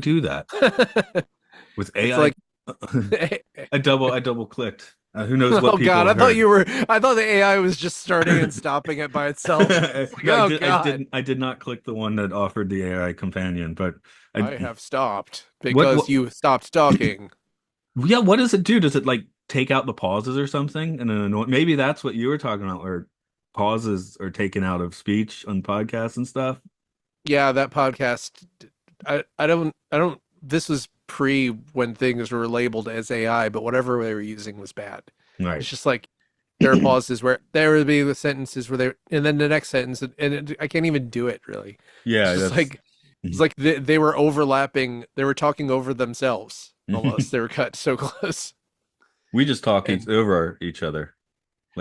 do that with It's AI? like, I double clicked. Who knows what oh people God, have heard? I thought the AI was just starting and stopping it by itself. It's like, No, oh God, I did not click the one that offered the AI companion, but I, I have stopped what, because you stopped talking. yeah, what does it do? Does it like take out the pauses or something? And then maybe that's what you were talking about, where pauses are taken out of speech on podcasts and stuff. Yeah, that podcast. I don't. This was pre when things were labeled as AI, but whatever they were using was bad. Right. It's just like there are pauses where there would be the sentences where they, and then the next sentence, I can't even do it really. It's Yeah, just that's like it's like they were overlapping. They were talking over themselves almost. They were cut so close. we just talk And over each other.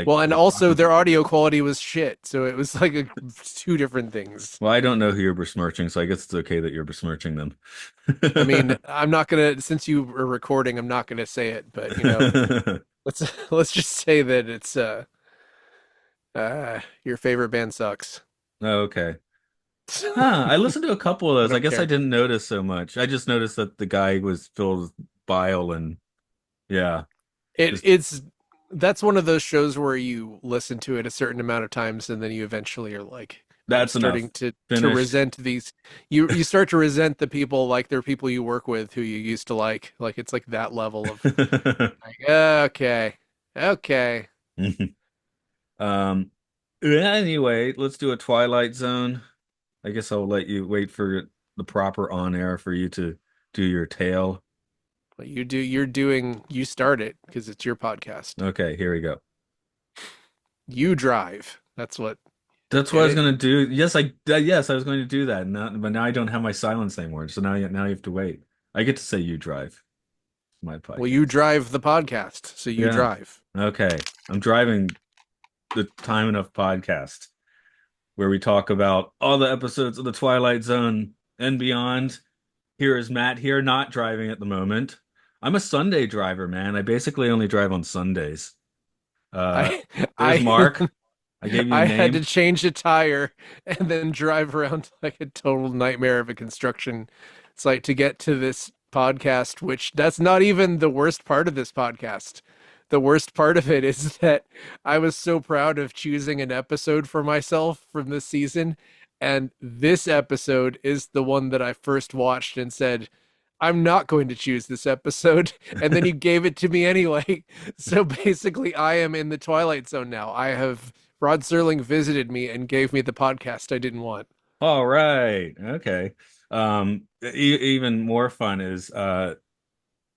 well, and Like also talking their to each other. audio quality was shit. So it was like two different things. Well, I don't know who you're besmirching, so I guess it's okay that you're besmirching them. I mean, I'm not gonna, since you were recording, I'm not gonna say it, but let's let's just say that it's your favorite band sucks. Okay. Huh, I listened to a couple of I those. I don't guess I care. didn't notice so much. I just noticed that the guy was filled with bile and yeah, just It's that's one of those shows where you listen to it a certain amount of times and then you eventually are like, I'm that's enough. starting to Finished. resent these. You start to resent the people like they're people you work with who you used to like. Like it's like that level of like, okay, okay. Um, yeah, anyway, let's do a Twilight Zone. I guess I'll let you wait for the proper on air for you to do your tale. But you start it because it's your podcast. Okay, here we go. You drive. That's what. That's what I Get was it? gonna do. Yes, I was going to do that. Now, but now I don't have my silence anymore. So now you have to wait. I get to say you drive my Well, you podcast. drive the podcast, so you Yeah. drive. Okay. I'm driving the Time Enough podcast where we talk about all the episodes of the Twilight Zone and beyond. Here is Matt here, not driving at the moment. I'm a Sunday driver, man. I basically only drive on Sundays. Uh, I there's I Mark. I gave you a I had to name. change a tire and then drive around like a total nightmare of a construction site to get to this podcast, which that's not even the worst part of this podcast. The worst part of it is that I was so proud of choosing an episode for myself from this season, and this episode is the one that I first watched and said, I'm not going to choose this episode. And then you gave it to me anyway. So basically, I am in the Twilight Zone now. I have Rod Serling visited me and gave me the podcast I didn't want. All right. Okay. Even more fun is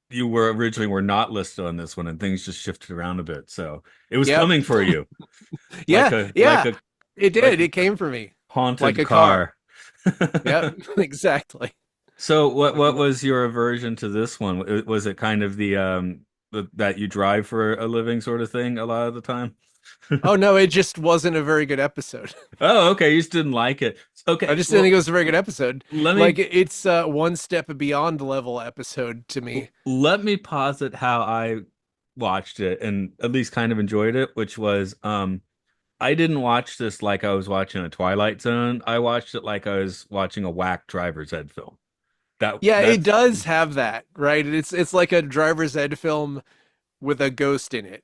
you were originally were not listed on this one and things just shifted around a bit. So it was Yep. coming for you like Yeah. a Yeah. It like did. a It came for me like haunted a car. car. Yep. Exactly. So Like, what was your aversion to this one? Was it kind of that you drive for a living sort of thing a lot of the time? oh no, it just wasn't a very good episode. Oh, okay. You just didn't like it. I Okay. just didn't think Well, it was a very good episode. let Like me it's one step beyond level episode to me. let me posit how I watched it and at least kind of enjoyed it, which was I didn't watch this like I was watching a Twilight Zone. I watched it like I was watching a whack driver's ed film. Yeah, it That's does have that, right? It's like a driver's ed film with a ghost in it.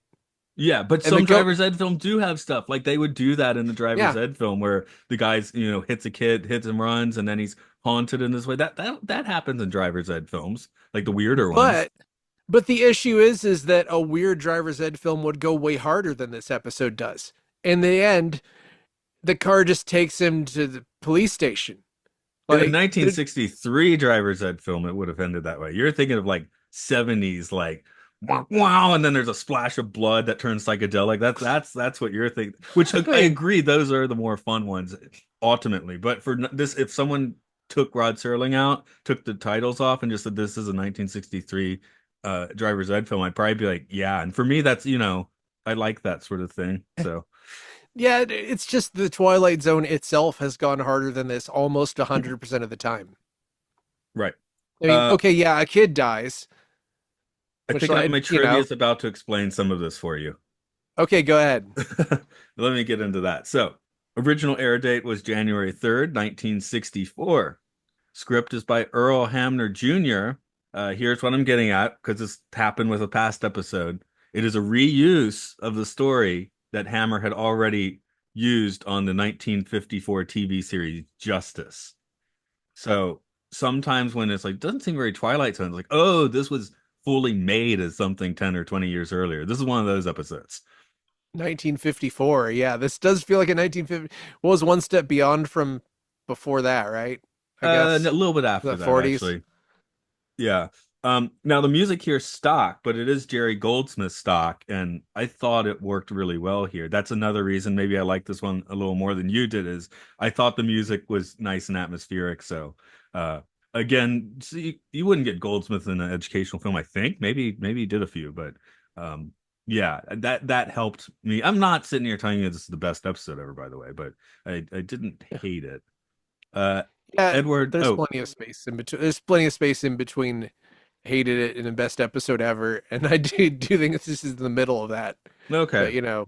Yeah, but And the some go driver's ed film do have stuff. Like they would do that in the driver's yeah, ed film where the guy's, hits a kid, hits and runs, and then he's haunted in this way. That happens in driver's ed films, like the weirder ones. but but the issue is that a weird driver's ed film would go way harder than this episode does. In the end, the car just takes him to the police station. In a Like, 1963 driver's ed film, it would have ended that way. You're thinking of like 70s, like wow, wow, and then there's a splash of blood that turns psychedelic. That's what you're thinking. Which I I mean, agree, those are the more fun ones ultimately. But for this, if someone took Rod Serling out, took the titles off, and just said this is a 1963 driver's ed film, I'd probably be like, yeah. And for me, that's I like that sort of thing. So yeah, it's just the Twilight Zone itself has gone harder than this almost 100% of the time. right. I mean, Uh, okay, yeah, a kid dies, I which think my like, trivia is about to explain some of this for you. okay, go ahead. Let me get into that. So, original air date was January 3rd, 1964. Script is by Earl Hamner Jr. Here's what I'm getting at because this happened with a past episode. It is a reuse of the story that Hammer had already used on the 1954 TV series Justice. So sometimes when it's like doesn't seem very Twilight Zone, it's like, oh, this was fully made as something 10 or 20 years earlier. This is one of those episodes. 1954. Yeah, this does feel like a 1950. What was one step beyond from before that, right? I A guess little bit after the that, 40s. actually. Yeah. Now the music here is stock, but it is Jerry Goldsmith stock, and I thought it worked really well here. That's another reason maybe I like this one a little more than you did, is I thought the music was nice and atmospheric. So, uh, again, so you wouldn't get Goldsmith in an educational film, I think. Maybe he did a few, but yeah, that helped me. I'm not sitting here telling you this is the best episode ever, by the way, but I didn't hate it. Uh, Yeah, Edward, there's oh, plenty of space in between. There's plenty of space in between. Hated it in the best episode ever, and I do think this is the middle of that. okay. But you know,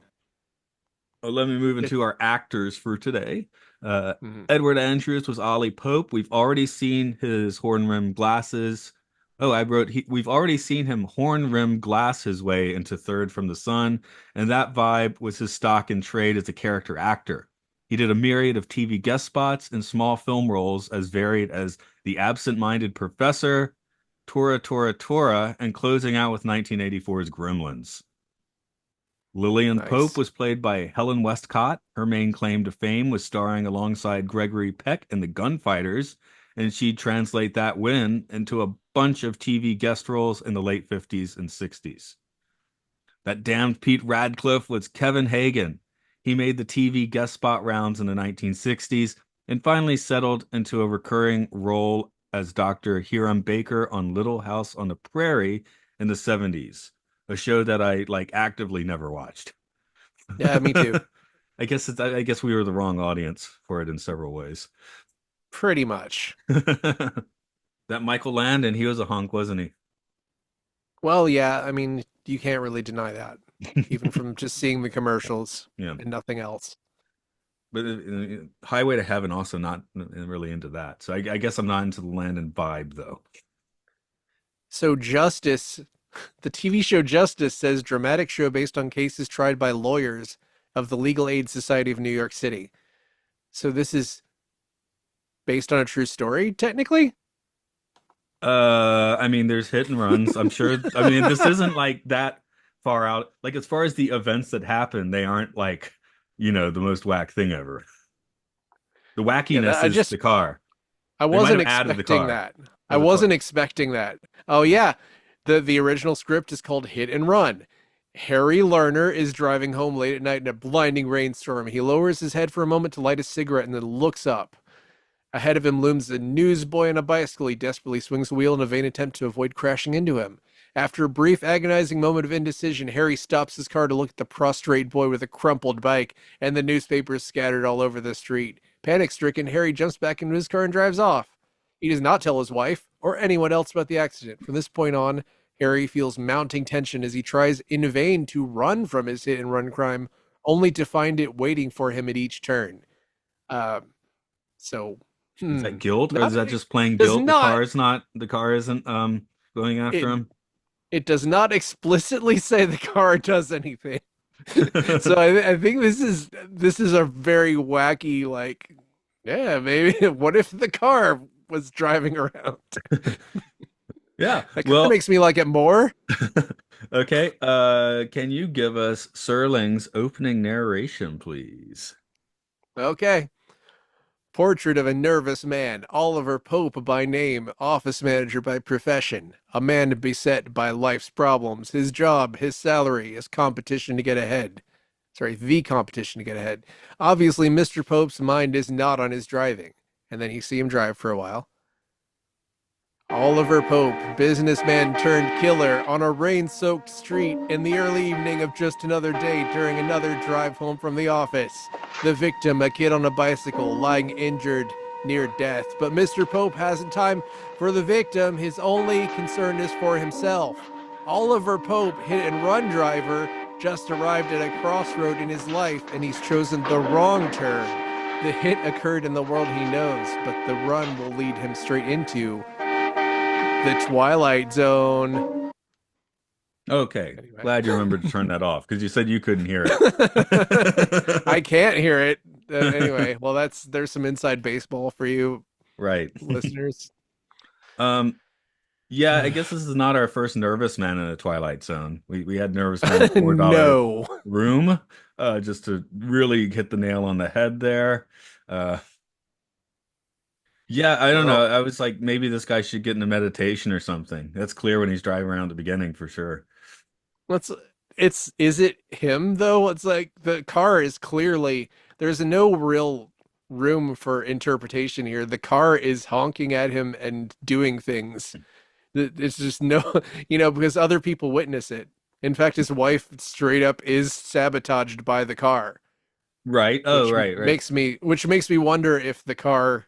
Well, let me move it, into our actors for today. Uh, mhm. Edward Andrews was Ollie Pope. We've already seen his horn rimmed glasses. Oh, we've already seen him horn rimmed glass his way into Third from the Sun, and that vibe was his stock in trade as a character actor. He did a myriad of TV guest spots and small film roles as varied as The Absent-Minded Professor, Tora Tora Tora, and closing out with 1984's Gremlins. Lillian Pope Nice. was played by Helen Westcott. Her main claim to fame was starring alongside Gregory Peck in The Gunfighters, and she'd translate that win into a bunch of TV guest roles in the late 50s and 60s. That damned Pete Radcliffe was Kevin Hagen. He made the TV guest spot rounds in the 1960s and finally settled into a recurring role as Dr. Hiram Baker on Little House on the Prairie in the 70s, a show that I like actively never watched. Yeah, me too. I guess we were the wrong audience for it in several ways. Pretty much. That Michael Landon, he was a hunk, wasn't Well, yeah, I mean, you can't really deny that, he? even from just seeing the commercials Yeah. and nothing else. But Highway to Heaven also not really into that. So I guess I'm not into the Landon vibe though. So, Justice, the TV show Justice says dramatic show based on cases tried by lawyers of the Legal Aid Society of New York City. So, this is based on a true story, technically? I mean, there's hit and runs. I'm sure. I mean, this isn't like that far out. Like as far as the events that happen, they aren't like, the most whack thing ever. The Yeah, wackiness is the car. I They might wasn't have added the expecting car that. I for the wasn't toy. expecting that. Oh yeah, the original script is called Hit and Run. Harry Lerner is driving home late at night in a blinding rainstorm. He lowers his head for a moment to light a cigarette and then looks up. Ahead of him looms a newsboy on a bicycle. He desperately swings the wheel in a vain attempt to avoid crashing into him. After a brief, agonizing moment of indecision, Harry stops his car to look at the prostrate boy with a crumpled bike and the newspapers scattered all over the street. Panic-stricken, Harry jumps back into his car and drives off. He does not tell his wife or anyone else about the accident. From this point on, Harry feels mounting tension as he tries in vain to run from his hit-and-run crime, only to find it waiting for him at each turn. Uh, so, Is that guilt, or is not that just plain does guilt? not The car isn't going after it him. it does not explicitly say the car does anything. So I think this is a very wacky, like, yeah, maybe what if the car was driving around? Yeah. That kind of Well, makes me like it more. okay. Can you give us Serling's opening narration, please? Okay. Portrait of a nervous man, Oliver Pope by name, office manager by profession, a man beset by life's problems, his job, his salary, his competition to get ahead. Sorry, the competition to get ahead. Obviously, Mr. Pope's mind is not on his driving. And then you see him drive for a while. Oliver Pope, businessman turned killer, on a rain-soaked street in the early evening of just another day during another drive home from the office. The victim, a kid on a bicycle, lying injured near death. But Mr. Pope hasn't time for the victim. His only concern is for himself. Oliver Pope, hit-and-run driver, just arrived at a crossroad in his life, and he's chosen the wrong turn. The hit occurred in the world he knows, but the run will lead him straight into the Twilight Zone. Okay, Anyway. glad you remembered to turn that off because you said you couldn't hear it. I can't hear it. Anyway, well, there's some inside baseball for you Right. listeners. Um, yeah, I guess this is not our first nervous man in the Twilight Zone. We had nervous men at $4 No. room, just to really hit the nail on the head there. Uh, yeah, I don't know. Well, I was like, maybe this guy should get into meditation or something. That's clear when he's driving around at the beginning for sure. let's is it him though? It's like the car is clearly there's no real room for interpretation here. The car is honking at him and doing things. It's just no, because other people witness it. In fact, his wife straight up is sabotaged by the car, Right. Oh, right, right. which makes me wonder if the car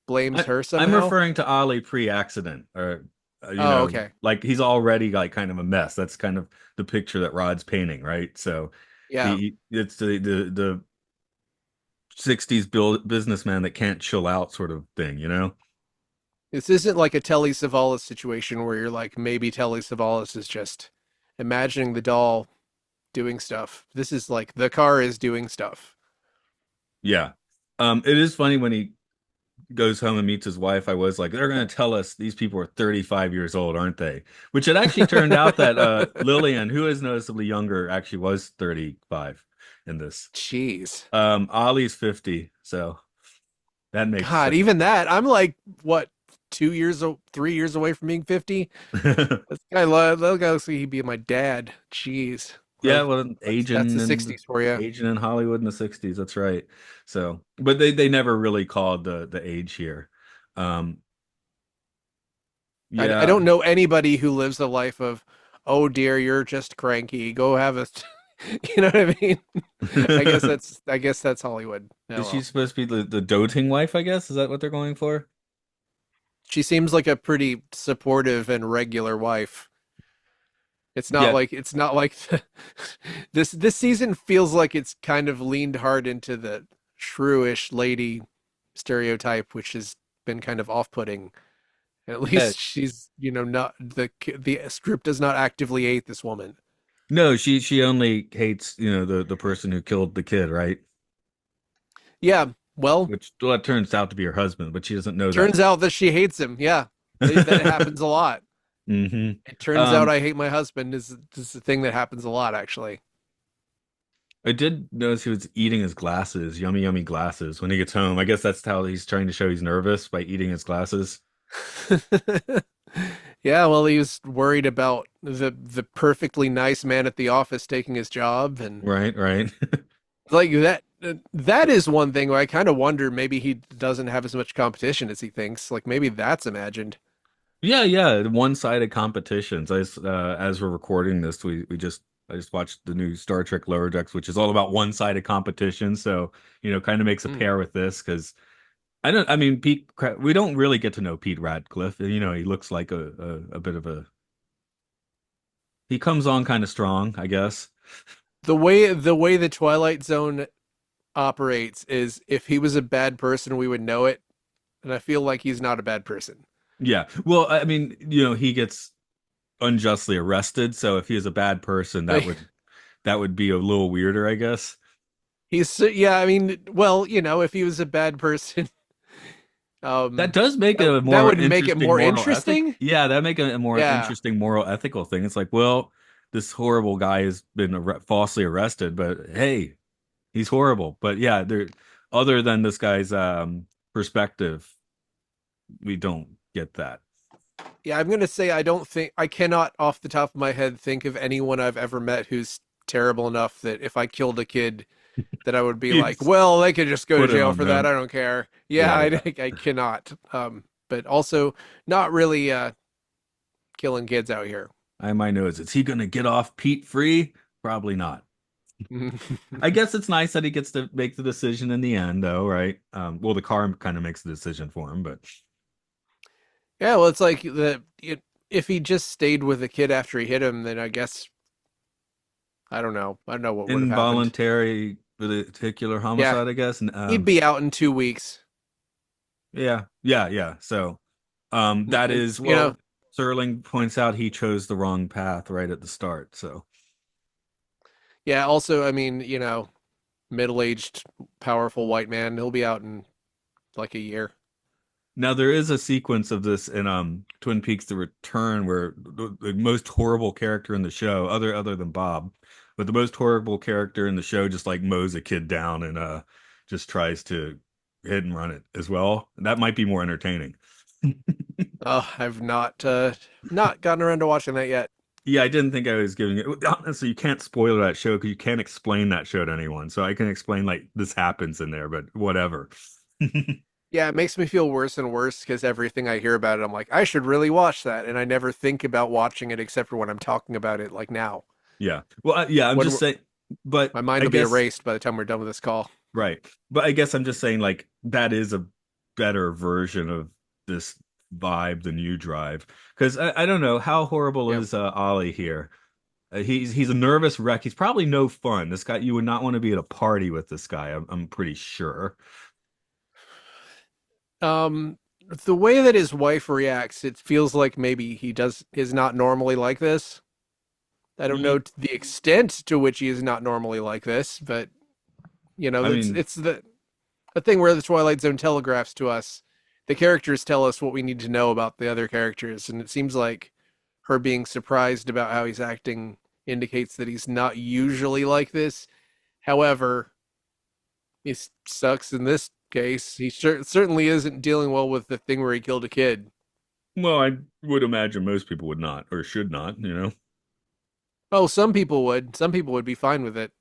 blames her I'm somehow. referring to Ollie pre-accident, or Oh, okay. like he's already like kind of a mess. That's kind of the picture that Rod's painting, right? So Yeah. it's the 60s businessman that can't chill out sort of thing, you know? This isn't like a Telly Savalas situation where you're like, maybe Telly Savalas is just imagining the doll doing stuff. This is like the car is doing stuff. Yeah. It is funny when he goes home and meets his wife. I was like, they're going to tell us these people are 35 years old, aren't they? Which it actually turned out that Lillian, who is noticeably younger, actually was 35 in this. Jeez. Ollie's 50, so that makes God, sense. even that. I'm like, what, 2 years, 3 years away from being 50? That guy looks like he'd be my dad. Jeez. Yeah, Well, well, that's the 60s for you. Aging in Hollywood in the 60s, that's right. So, but they never really called the age here. Um, I yeah. don't know anybody who lives a life of, oh dear, you're just cranky. Go have a, you know what I mean? I guess that's Hollywood. Oh Is she well. supposed to be the doting wife, I guess? Is that what they're going for? She seems like a pretty supportive and regular wife. Yeah. It's not like this season feels like it's kind of leaned hard into the shrewish lady stereotype, which has been kind of off-putting. At Yeah. least she's, not the script does not actively hate this woman. No, she only hates, the person who killed the kid, right? Yeah, well, Which, well, it turns out to be her husband, but she doesn't know that. turns out that she hates him. Yeah, that happens a lot. Hmm. It turns out Um, I hate my husband is the thing that happens a lot, actually. I did notice he was eating his glasses, yummy, yummy glasses, when he gets home. I guess that's how he's trying to show he's nervous by eating his glasses. Yeah, well, he was worried about the perfectly nice man at the office taking his job, and Right, right. like that. That is one thing where I kind of wonder maybe he doesn't have as much competition as he thinks. Like maybe that's imagined. Yeah, yeah, one-sided competitions. As we're recording this, I just watched the new Star Trek Lower Decks, which is all about one-sided competition. So, kind of makes a Mm. pair with this because I mean, we don't really get to know Pete Radcliffe. He looks like a bit of he comes on kind of strong, I guess. The way the Twilight Zone operates is if he was a bad person, we would know it, and I feel like he's not a bad person. Yeah. Well, I mean, he gets unjustly arrested, so if he is a bad person, that Like, would be a little weirder, I guess. yeah, I mean, well, if he was a bad person, That um, does make it that, a that more would make it interesting more moral ethic. interesting. Yeah, that make a more Yeah. interesting moral ethical thing. It's like, well, this horrible guy has been falsely arrested, but hey, he's horrible. But yeah, other than this guy's perspective, we don't get that. Yeah, I'm gonna say I cannot off the top of my head think of anyone I've ever met who's terrible enough that if I killed a kid that I would be You like, well, they could just go to put it jail on for that. them. I don't care. Yeah, Yeah, I, yeah. I cannot. But also not really killing kids out here. I my nose. Is he gonna get off Pete free? Probably not. I guess it's nice that he gets to make the decision in the end, though, right? Well, the car kind of makes the decision for him, but Yeah, well, it's like if he just stayed with the kid after he hit him, then I guess I don't know. I don't know what would have happened. involuntary particular Yeah, homicide, I guess. And he'd be out in 2 weeks. yeah. So that And, is, well, Serling points out he chose the wrong path right at the start. So yeah. Also, I mean, middle-aged, powerful white man. He'll be out in like a year. now there is a sequence of this in Twin Peaks: The Return where the most horrible character in the show, other than Bob, but the most horrible character in the show just like mows a kid down and just tries to hit and run it as well. That might be more entertaining. Oh, I've not gotten around to watching that yet. Yeah, I didn't think I was giving it. Honestly, you can't spoil that show because you can't explain that show to anyone. So I can explain like this happens in there, but whatever. Yeah, it makes me feel worse and worse because everything I hear about it, I'm like, I should really watch that, and I never think about watching it except for when I'm talking about it, like now. Yeah. Well, yeah, I'm When just saying, but my mind I will be guess, erased by the time we're done with this call. right. But I guess I'm just saying like that is a better version of this vibe than you drive. Because I don't know, how horrible Yeah. is Ollie here? He's a nervous wreck. He's probably no fun. This guy, you would not want to be at a party with this guy. I'm pretty sure. Um, the way that his wife reacts, it feels like maybe he is not normally like this. I don't know Ye- to the extent to which he is not normally like this, but I mean, it's the thing where the Twilight Zone telegraphs to us. The characters tell us what we need to know about the other characters, and it seems like her being surprised about how he's acting indicates that he's not usually like this. However, he sucks in this case. He certainly isn't dealing well with the thing where he killed a kid. well, I would imagine most people would not or should not, you know. Oh, some people would. Some people would be fine with it.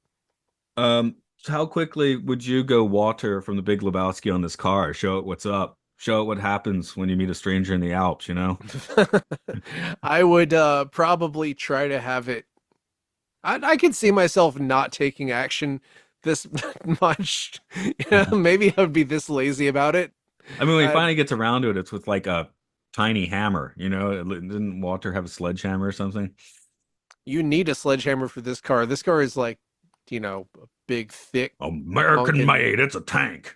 So how quickly would you go Walter from the Big Lebowski on this car? Show it what's up. Show it what happens when you meet a stranger in the Alps, you know? I would probably try to have it. I could see myself not taking action this much. Maybe I would be this lazy about it. I mean, when he Uh, finally gets around to it, it's with like a tiny hammer, you know? Didn't Walter have a sledgehammer or something? you need a sledgehammer for this car. This car is like, a big, thick, American honking. made, it's a tank.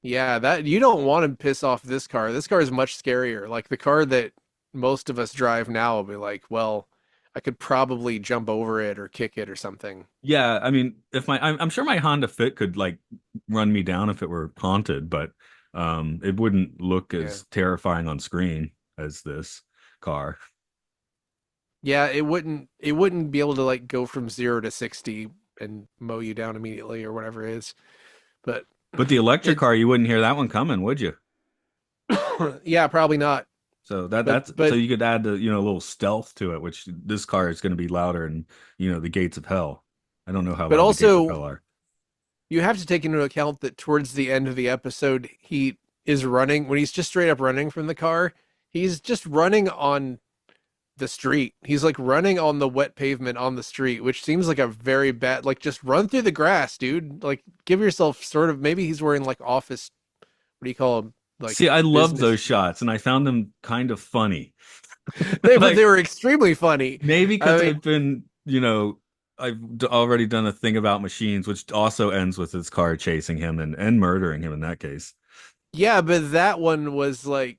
Yeah, that you don't want to piss off this car. This car is much scarier. Like the car that most of us drive now will be like, well, I could probably jump over it or kick it or something. Yeah, I mean, if I'm sure my Honda Fit could like run me down if it were haunted, but it wouldn't look Yeah. as terrifying on screen as this car. Yeah, it wouldn't be able to like go from 0 to 60 and mow you down immediately or whatever it is. But But the electric it car, you wouldn't hear that one coming, would you? yeah, probably not. So But that's so but you could add the, you know, a little stealth to it, which this car is going to be louder and, you know, the gates of hell. I don't know how but loud the gates of also hell are. you have to take into account that towards the end of the episode he is running when he's just straight up running from the car, he's just running on the street. He's like running on the wet pavement on the street, which seems like a very bad like just run through the grass, dude. Like give yourself sort of maybe he's wearing like office what do you call them? Like See, I love business. those shots and I found them kind of funny. But they Like were extremely funny. maybe I because mean, I've been, you know, already done a thing about machines, which also ends with his car chasing him and murdering him in that case. yeah, but that one was like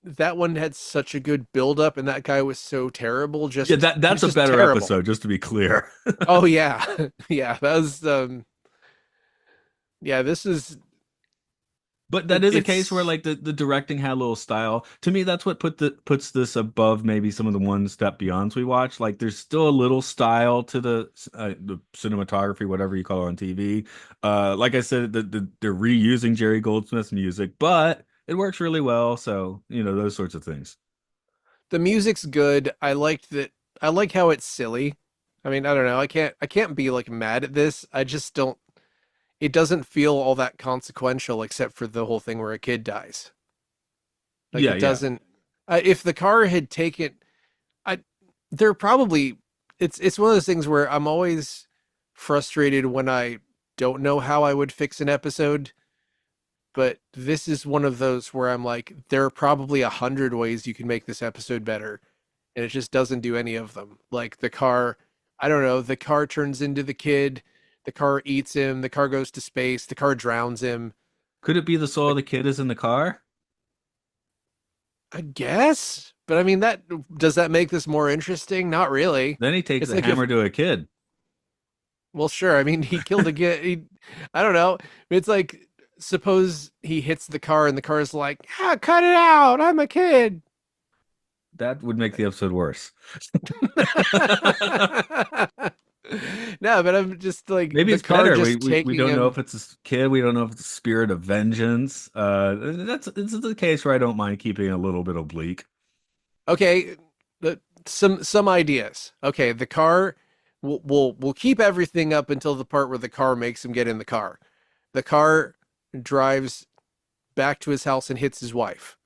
that one had such a good build up and that guy was so terrible. Yeah, Just that he was that's a just better terrible. episode, just to be clear. Oh yeah. Yeah, that was yeah, this is But that is a case where it's like the directing had a little style. To me, that's what puts this above maybe some of the one step beyonds we watch. Like there's still a little style to the cinematography, whatever you call it on TV. Like I said, they're reusing Jerry Goldsmith's music, but it works really well. So, you know, those sorts of things. the music's good. I like how it's silly. I mean, I don't know. I can't be like mad at this. I just don't it doesn't feel all that consequential except for the whole thing where a kid dies. Like Yeah, it yeah. doesn't. If the car had taken, I they're probably it's one of those things where I'm always frustrated when I don't know how I would fix an episode. But this is one of those where I'm like, there are probably 100 ways you can make this episode better, and it just doesn't do any of them. Like the car, I don't know, the car turns into the kid. The car eats him. The car goes to space. The car drowns him. Could it be the soul of the kid is in the car? I guess. But I mean, that does that make this more interesting? Not really. Then he takes It's a like if, hammer to a kid. well, sure. I mean, he killed a kid. I don't know. It's like, suppose he hits the car and the car's like, ah, cut it out. I'm a kid. That would make the episode worse. No, but I'm just like Maybe the it's car better. just We taking don't know if him. it's a kid. We don't know if it's a spirit of vengeance. That's it's the case where I don't mind keeping it a little bit oblique. Okay, some ideas. Okay, the car we'll keep everything up until the part where the car makes him get in the car. The car drives back to his house and hits his wife.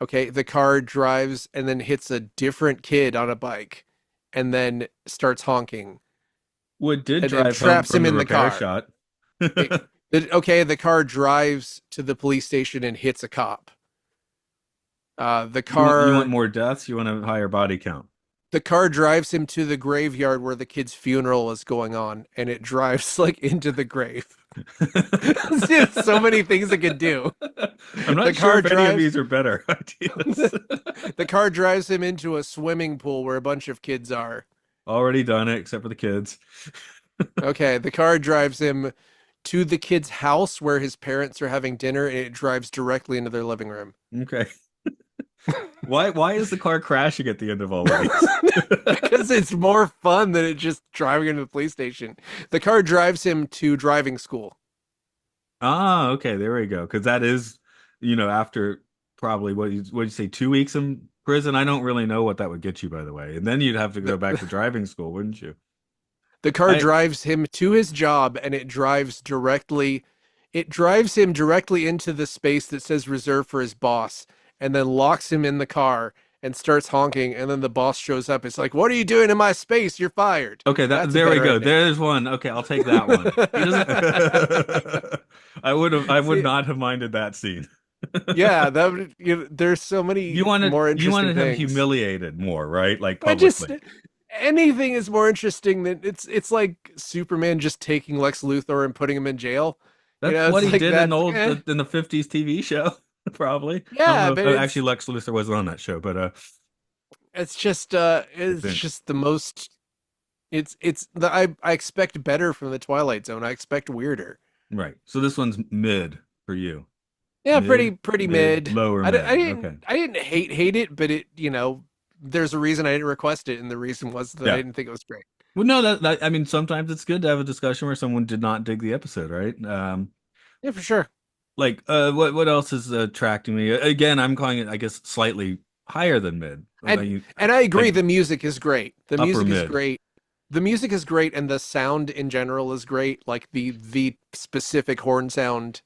Okay, the car drives and then hits a different kid on a bike and then starts honking Wood did and then drive home traps from him the in the repair car. shot. Okay, the car drives to the police station and hits a cop. Uh, the You want car more deaths? You want a higher body count? the car drives him to the graveyard where the kid's funeral is going on, and it drives like into the grave. There's so many things it could do. I'm The not sure car if any of drives these are better ideas. the car drives him into a swimming pool where a bunch of kids are. Already done it, except for the kids. Okay, the car drives him to the kid's house where his parents are having dinner, and it drives directly into their living room. Okay. Why is the car crashing at the end of all of these? Because it's more fun than it just driving into the police station. The car drives him to driving school. Ah, okay, there we go. Because that is, after probably what you say, 2 weeks in prison. I don't really know what that would get you, by the way. And then you'd have to go back The, to driving school, wouldn't you? the car I drives him to his job, and it drives him directly into the space that says reserved for his boss, and then locks him in the car and starts honking, and then the boss shows up. It's like, what are you doing in my space? You're fired. Okay, That's a there we better go. ending. There's one. Okay, I'll take that one. He doesn't. I would See, not have minded that scene. yeah, there's so many more You interesting wanted him things. humiliated more, right? Like I just publicly. anything is more interesting than it's like Superman just taking Lex Luthor and putting him in jail. You That's know, what it's he like did that's like, in the 50s TV show, probably. I don't yeah, know. but Oh, actually, Lex Luthor wasn't on that show, but it's Vince. just the most it's the I expect better from the Twilight Zone. I expect weirder. Right. So this one's mid for you. Yeah, Mid, pretty mid, mid. lower mid. Okay. I didn't hate it, but it there's a reason I didn't request it, and the reason was that I Yeah. didn't think it was great. Well, no, I mean, sometimes it's good to have a discussion where someone did not dig the episode, right? Yeah, for sure. Like, what else is attracting me? Again, I'm calling it, I guess, slightly higher than mid. And I agree, Like the music is great. The upper music is mid. great. The music is great, and the sound in general is great. Like the specific horn sound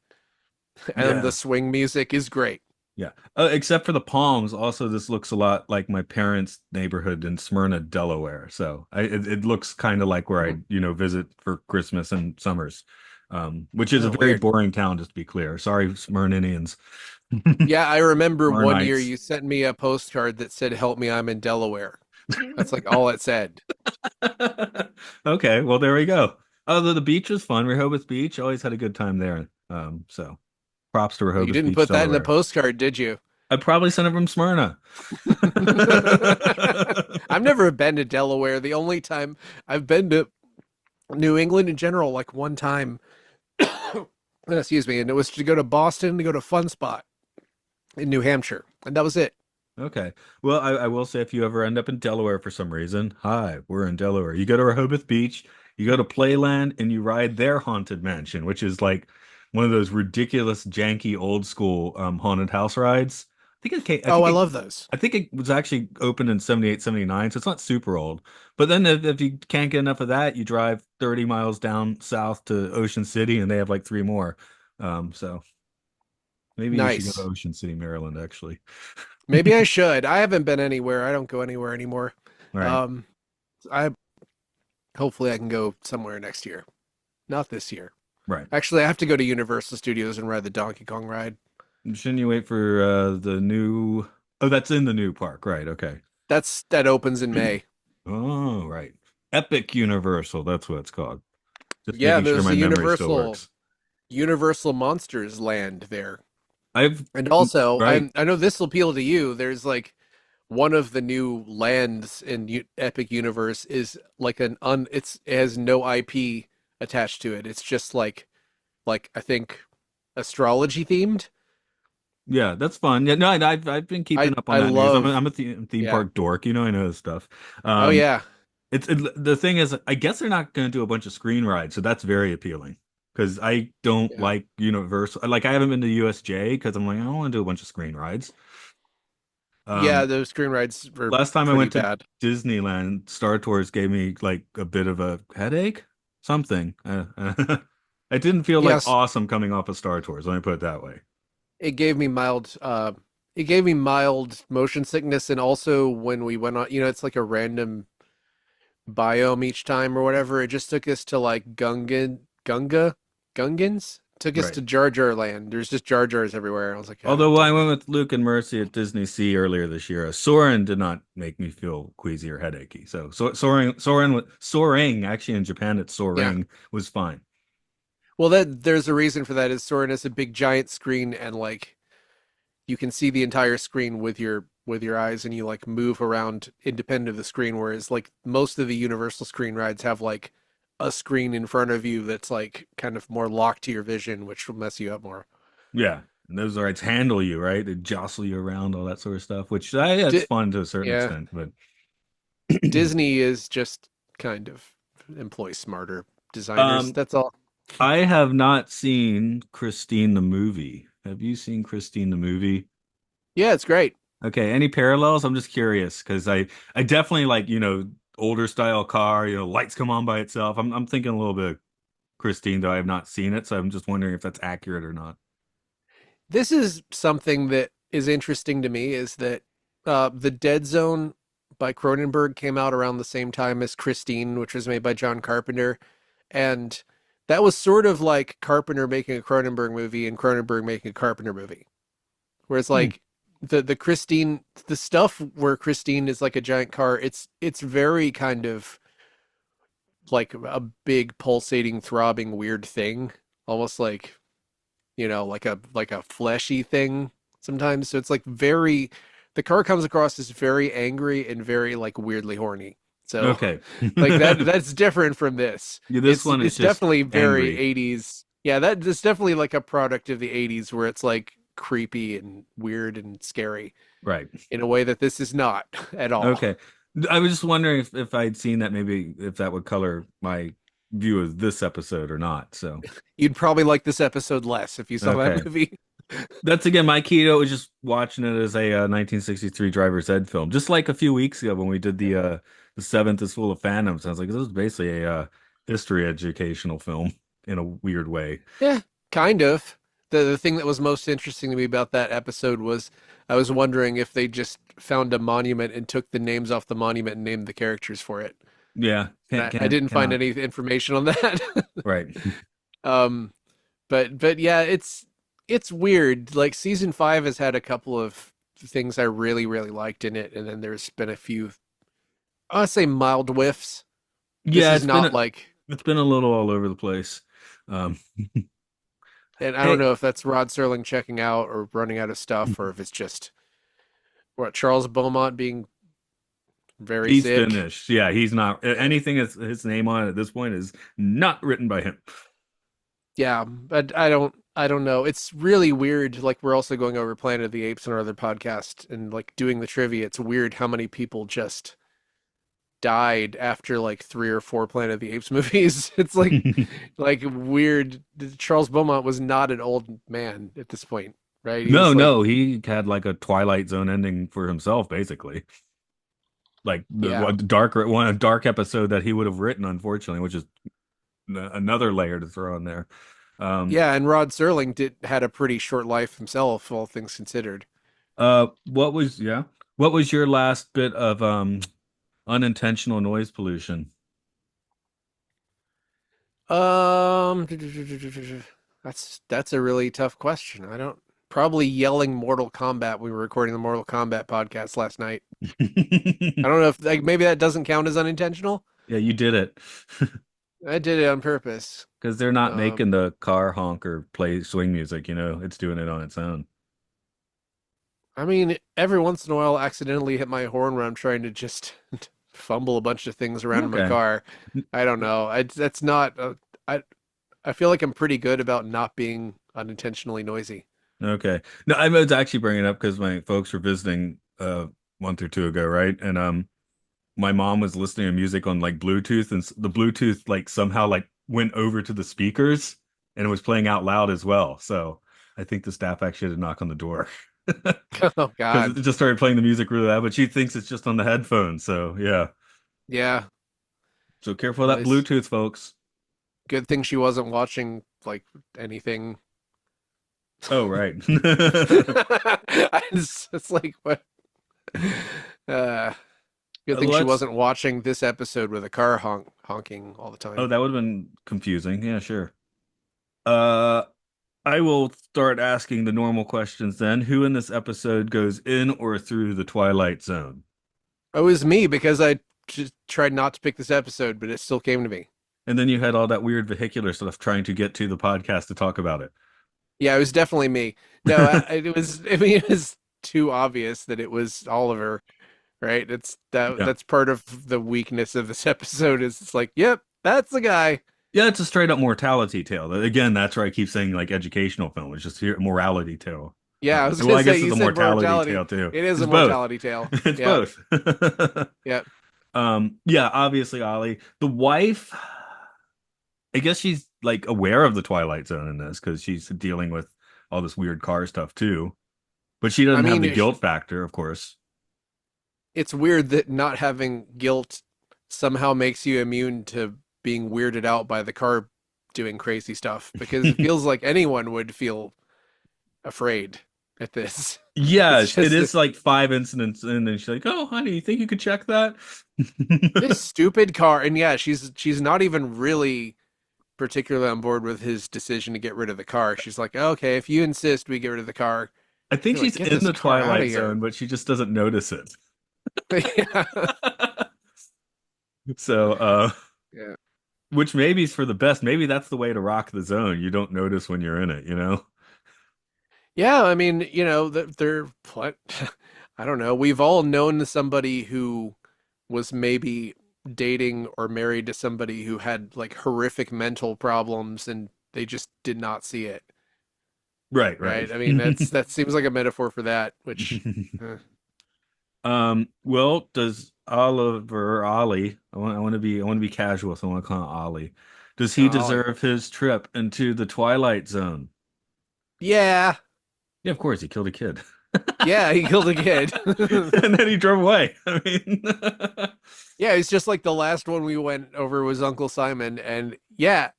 and the Yeah. swing music is great. Yeah. Except for the palms. Also, this looks a lot like my parents' neighborhood in Smyrna, Delaware. So it looks kind of like where I, Mhm. visit for Christmas and summers, which is a Oh, very weird. boring town, just to be clear. Sorry, Smyrninians. Yeah, I remember one year Smyrnites. you sent me a postcard that said, "Help me, I'm in Delaware." That's like all it said. Okay, well, there we go. Oh, the beach was fun. Rehoboth Beach, always had a good time there. So props to You Rehoboth didn't Beach, put that in the Delaware. postcard, did you? I'd probably send it from Smyrna. I've never been to Delaware. The only time I've been to New England in general, like one time, excuse me, and it was to go to Boston to go to Fun Spot in New Hampshire, and that was it. Okay. Well, I will say if you ever end up in Delaware for some reason, hi, we're in Delaware. You go to Rehoboth Beach, you go to Playland, and you ride their haunted mansion, which is like one of those ridiculous, janky, old school haunted house rides. Oh, I love those. I think it was actually opened in 78, 79, so it's not super old. But then if you can't get enough of that, you drive 30 miles down south to Ocean City, and they have like three more. So maybe you should go to Nice. Ocean City, Maryland, actually. Maybe I should. I haven't been anywhere. I don't go anywhere anymore. Right. Um, I hopefully I can go somewhere next year. Not this year. Right. Actually, I have to go to Universal Studios and ride the Donkey Kong ride. Shouldn't you wait for the new? Oh, that's in the new park, right? Okay. That opens in May. Oh, right. Epic Universal, that's what it's called. Just Yeah, making sure there's my a memory still Universal works. Monsters land there. I've And also, right. I know this will appeal to you. There's like one of the new lands in Epic Universe is like it has no IP attached to it. It's just like I think astrology themed. Yeah, that's fun. Yeah, no, I've been keeping up on I that news. love I'm a theme yeah. park dork. I know this stuff. Oh Um, yeah. the thing is, I guess they're not going to do a bunch of screen rides, so that's very appealing. Because I don't Yeah. like Universal. Like I haven't been to USJ because I'm like I don't want to do a bunch of screen rides. Yeah, Um, those screen rides were last time I pretty went to bad. Disneyland, Star Tours gave me like a bit of a headache, something. I didn't feel like Yes, awesome coming off of Star Tours. Let me put it that way. it gave me mild motion sickness, and also when we went on, it's like a random biome each time or whatever. It just took us to like Gungans. Took us Right. to Jar Jar Land. There's just Jar Jars everywhere. I was like, ah, Although I damn went it. with Luke and Mercy at Disney Sea earlier this year, Soarin' did not make me feel queasy or headachy. Soaring, actually in Japan it's Yeah. Soaring was fine. Well, there's a reason for that. Is Soren is a big giant screen, and like you can see the entire screen with your eyes, and you like move around independent of the screen. Whereas like most of the Universal screen rides have like a screen in front of you that's like kind of more locked to your vision, which will mess you up more. Yeah. And those rides handle you, right? They jostle you around, all that sort of stuff, which yeah, it's Di- fun to a certain yeah, extent, but Disney is just kind of employ smarter designers. um That's all. I have not seen Christine the movie. Have you seen Christine the movie? Yeah, it's great. Okay, any parallels? I'm just curious because I definitely like, older style car, lights come on by itself. I'm thinking a little bit of Christine, though I have not seen it, so I'm just wondering if that's accurate or not. This is something that is interesting to me is that the Dead Zone by Cronenberg came out around the same time as Christine, which was made by John Carpenter, and that was sort of like Carpenter making a Cronenberg movie and Cronenberg making a Carpenter movie. Whereas Hmm. like the Christine the stuff where Christine is like a giant car, it's very kind of like a big pulsating, throbbing, weird thing, almost like like a fleshy thing sometimes. So it's like very the car comes across as very angry and very like weirdly horny. So Okay. like that's different from this. Yeah, this one is It's just definitely very angry. 80s. Yeah, that's definitely like a product of the 80s where it's like creepy and weird and scary Right. in a way that this is not at all. Okay. I was just wondering if I'd seen that, maybe if that would color my view of this episode or not. So, You'd probably like this episode less if you saw that okay. movie. That's again my key to it was just watching it as a 1963 driver's ed film. Just like a few weeks ago when we did the Seventh is Full of Phantoms. I was like, this is basically a history educational film in a weird way. Yeah, kind of. The thing that was most interesting to me about that episode was I was wondering if they just found a monument and took the names off the monument and named the characters for it. Yeah, And I didn't find cannot. any information on that. Right. um, but yeah, it's weird. Like season 5 has had a couple of things I really liked in it, and then there's been a few I'd say mild whiffs. This Yeah, is not like, it's been a little all over the place. Um, and I don't hey, know if that's Rod Serling checking out or running out of stuff, or if it's just what Charles Beaumont being very he's sick. finished. Yeah, he's not Yeah. anything that's his name on it at this point is not written by him. Yeah, but I don't know. It's really weird. Like we're also going over Planet of the Apes in our other podcast and like doing the trivia. It's weird how many people just died after like 3 or 4 Planet of the Apes movies. It's like weird. Charles Beaumont was not an old man at this point, right? He No, was like, no, he had like a Twilight Zone ending for himself, basically. Like the yeah. a dark episode that he would have written, unfortunately, which is another layer to throw in there. Um, Yeah, and Rod Serling did had a pretty short life himself, all things considered. what was your last bit of unintentional noise pollution? Um, that's a really tough question. I don't probably yelling Mortal Kombat. We were recording the Mortal Kombat podcast last night. I don't know if like maybe that doesn't count as unintentional. Yeah, you did it. I did it on purpose. because they're not Um, making the car honk or play swing music. It's doing it on its own. I mean, every once in a while, I'll accidentally hit my horn when I'm trying to just fumble a bunch of things around in my Okay. car. I don't know. That's not. I I feel like I'm pretty good about not being unintentionally noisy. Okay. No, I was actually bringing it up because my folks were visiting a month or two ago, right? And my mom was listening to music on like Bluetooth, and the Bluetooth like somehow like went over to the speakers and it was playing out loud as well. So I think the staff actually had to knock on the door Oh because it God. just started playing the music really loud, but she thinks it's just on the headphones. So yeah. Yeah. So careful of Well, that it's Bluetooth, folks. good thing she wasn't watching like anything. Oh, right. It's like what? Uh, good thing she Let's. wasn't watching this episode with a car honking all the Oh, time. that would have been confusing. Yeah, sure. Uh, I will start asking the normal questions then. Who in this episode goes in or through the Twilight Zone? It was me because I just tried not to pick this episode, but it still came to me. And then you had all that weird vehicular stuff trying to get to the podcast to talk about Yeah, it was definitely me. No, it. it was. I mean, it was too obvious that it was Oliver, right? It's that Yeah. that's part of the weakness of this episode is it's like, yep, that's the guy. Yeah, it's a straight up mortality tale. Again, that's where I keep saying like educational film. It's just a morality tale. Yeah, I was Well, gonna I say guess it's you a said mortality mortality. tale too. It is It's a both. mortality tale. It's Yep, both. yep. Yeah, obviously Ollie. The wife, I guess she's like aware of the Twilight Zone in this because she's dealing with all this weird car stuff too. But she I doesn't have mean, the guilt factor, of course. it's weird that not having guilt somehow makes you immune to being weirded out by the car doing crazy stuff because it feels like anyone would feel afraid at this. It's Yes, it just is like five incidents in, and she's like, "Oh, honey, you think you could check that?" this stupid car, and yeah, she's not even really particularly on board with his decision to get rid of the car. She's like, okay, if you insist we get rid of the car, I think you're like, she's get in this the car out of Twilight here. Zone, but she just doesn't notice it. Yeah. So, Yeah. which maybe is for the best. Maybe that's the way to rock the zone. You don't notice when you're in it, you know? Yeah, I mean, they're what I don't know. We've all known somebody who was maybe dating or married to somebody who had like horrific mental problems and they just did not see it, Right, right. right? I mean, that seems like a metaphor for that, which Well, does Oliver or Ollie, I want to be casual, so I want to call him Ollie. Does he Ollie. deserve his trip into the Twilight Zone? Yeah. Yeah, of course, he killed a kid. Yeah, he killed a kid. And then he drove away. I mean, Yeah, it's just like the last one we went over was Uncle Simon, and yeah,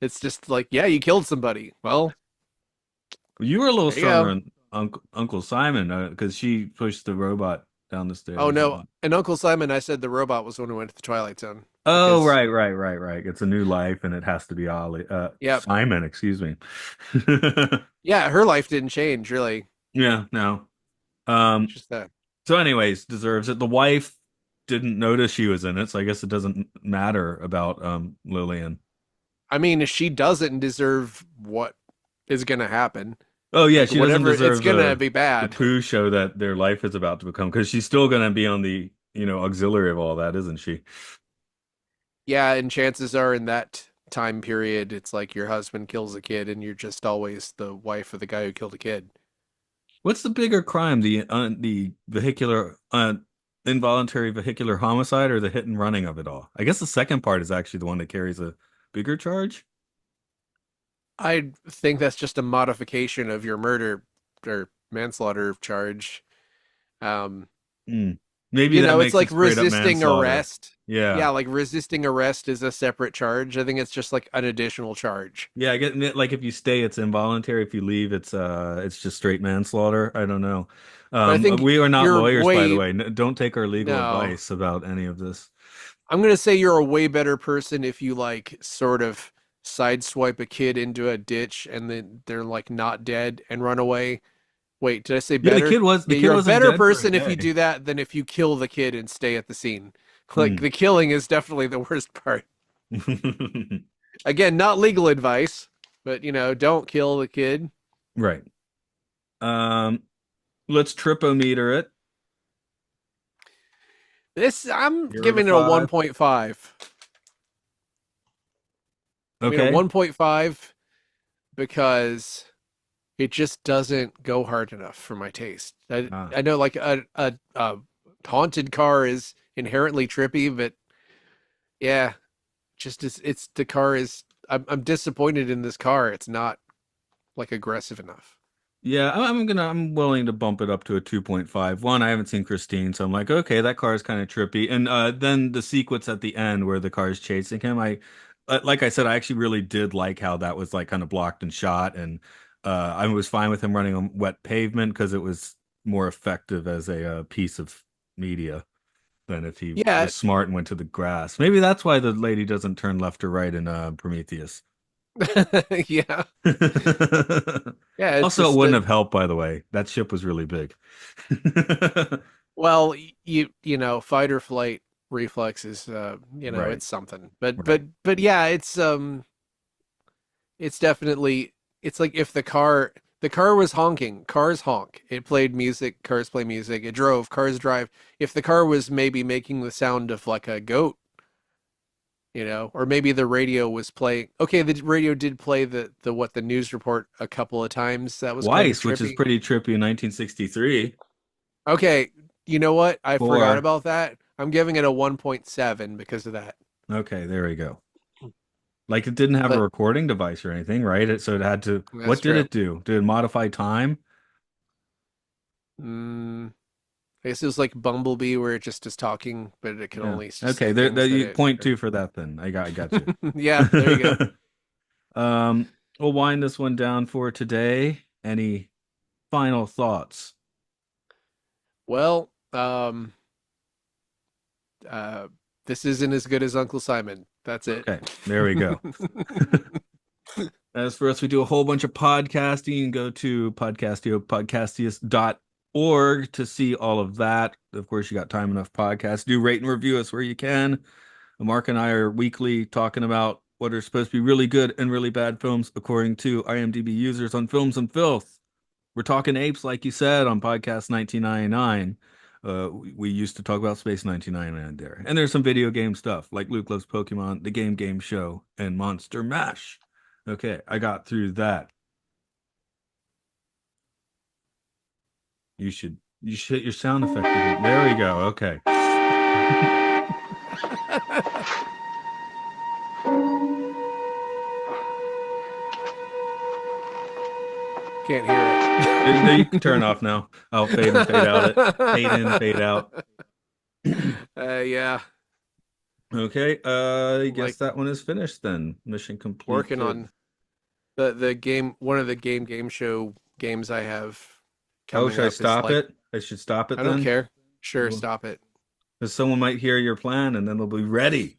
it's just like, yeah, you killed somebody. Well, you were a little there you stronger go. on Uncle Simon because she pushed the robot down the Oh stairs. no, and Uncle Simon, I said the robot was the one who went to the Twilight Zone Oh, because, right, right, right, right. It's a new life, and it has to be Ollie. yeah, Simon, excuse me. yeah, her life didn't change really. Yeah, no. Um, Just that. so anyways, deserves it. The wife didn't notice she was in it, so I guess it doesn't matter about Lillian. I mean, she doesn't deserve what is gonna happen. Oh yeah, Like she doesn't whatever, it's deserve gonna be the bad. poo show that their life is about to become because she's still gonna be on the, auxiliary of all that, isn't she? Yeah, and chances are in that time period, it's like your husband kills a kid, and you're just always the wife of the guy who killed a kid. What's the bigger crime, the vehicular involuntary vehicular homicide or the hit and running of it all? I guess the second part is actually the one that carries a bigger charge. I think that's just a modification of your murder or manslaughter charge. Um, Hmm. Maybe that it's makes it like straight up resisting manslaughter. arrest. Yeah, Yeah. like resisting arrest is a separate charge. I think it's just like an additional charge. Yeah, I get it. Like if you stay, it's involuntary. If you leave, it's just straight manslaughter. I don't know. But I think We are not you're lawyers, by the way, way. Don't take our legal no, advice about any of this. I'm gonna say you're a way better person if you like sort of sideswipe a kid into a ditch and then they're like not dead and run away. Wait, did I say Yeah, the better? kid was the Yeah, kid you're a wasn't better dead for a person if you day. do that than if you kill the kid and stay at the scene. Like Hmm. the killing is definitely the worst part. Again, not legal advice, but don't kill the kid. Right. Um, let's tripometer it. This I'm 0 to giving it a 5. 1.5. I mean a Okay. 1.5 because it just doesn't go hard enough for my taste. I Ah. I know like a haunted car is inherently trippy, but yeah, just it's the car is I'm disappointed in this car. It's not like aggressive enough. Yeah, I'm willing to bump it up to a 2.5. One, I haven't seen Christine, so I'm like, okay, that car is kind of trippy. And then the sequence at the end where the car is chasing him, like I said, I actually really did like how that was like kind of blocked and shot, and I was fine with him running on wet pavement because it was more effective as a piece of media than if he Yeah, was smart and went to the grass. Maybe that's why the lady doesn't turn left or right in Prometheus. yeah, yeah. It's Also, it just wouldn't that. have helped, by the way. That ship was really big. Well, fight or flight reflexes. Right, It's something. But right. yeah, it's definitely it's like if the car was honking, cars honk. It played music, cars play music. It drove, cars drive. If the car was maybe making the sound of like a goat, or maybe the radio was playing. Okay, the radio did play the news report a couple of times. That was kind of Twice, which is trippy. pretty trippy in 1963. Okay, you know what? I forgot Four. about that. I'm giving it a 1.7 because of that. Okay, there we go. Like it didn't have a But recording device or anything, right? So it had to. that's What did true. it do? Did it modify time? Mm, I guess it was like Bumblebee where it just is talking, but it can Yeah. only Okay, say things that you it. point two for that then. I got you. Yeah, there you go. We'll wind this one down for today. Any final thoughts? Well, uh, this isn't as good as Uncle Simon. That's it. Okay, there we go. As for us, we do a whole bunch of podcasting. You can go to podcastius.org to see all of that. Of course, you got Time Enough Podcast. Do rate and review us where you can. Mark and I are weekly talking about what are supposed to be really good and really bad films according to IMDb users on Films and Filth. We're talking apes, like you said, on podcast 1999. We used to talk about Space 1999 there. And there's some video game stuff like Luke Loves Pokemon, The Game Show, and Monster Mash. Okay, I got through that. You should hit your sound effect again. There we go. Okay. Can't hear No, you can turn off now. I'll fade and fade out it. Fade in, fade out. it. Yeah, Okay, I guess like that one is finished then. Mission working completed. on the game. One of the game show games I have Oh, coming should I up is stop like it? I should stop it I don't then? care. Sure, stop it. Because someone might hear your plan and then they'll be ready.